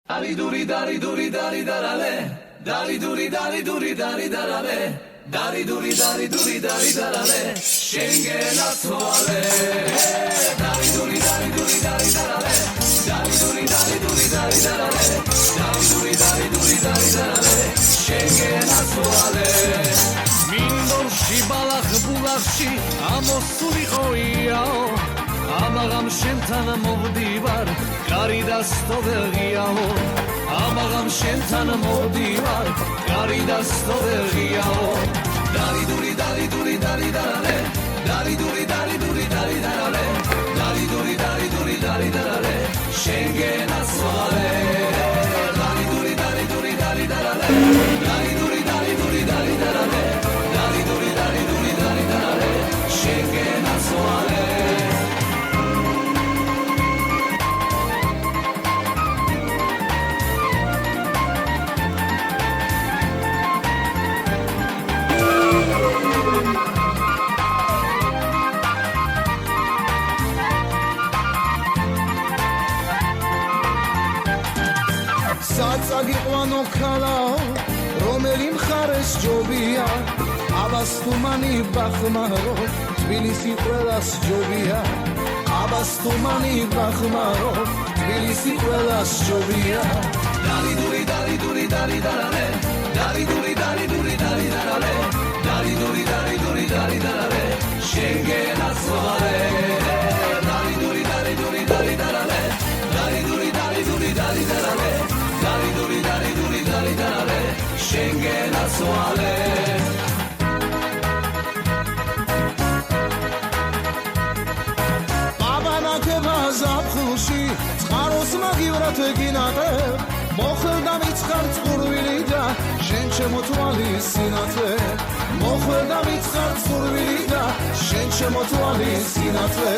Dari duri dari duri dari darale, dari duri dari duri dari darale, dari duri dari duri dari darale, Schengen attuale. Dari duri dari duri dari darale, dari duri dari duri dari darale, dari duri dari duri dari darale, Schengen attuale. Mindor shibalach bulachshi amosuli khoiao. Amagam შენთან მოვდივარ, კარი დასტოვერიაო. Amagam შენთან მოვდივარ, კარი დასტოვერიაო. Dari duri dari duri dari darale, dari duri dari duri dari darale, dari duri dari duri dari darale, Schengen attuale. Dari duri dari duri dari darale, dari duri dari duri dari darale, dari duri dari duri dari darale, Schengen attuale. Sagiqvano khalao romeli მხარეს ჯობია აბას თუმანი ბახმარო თბილისი ყველას ჯობია აბას თუმანი ბახმარო თბილისი ყველას ჯობია Dari duri dari duri dari darale, dari duri dari duri dari darale, dari duri dari duri dari darale, Schengen attuale. Dari duri dari duri dari darale, dari duri dari duri dari darale, dari duri dari duri dari darale, Schengen attuale. ზაფხულში წყაროს მაგივრად ეგინატე მოხდა მიცხარ წყურვილი და შენ შემოთვალის სინათლე მოხდა მიცხარ წყურვილი და შენ შემოთვალის სინათლე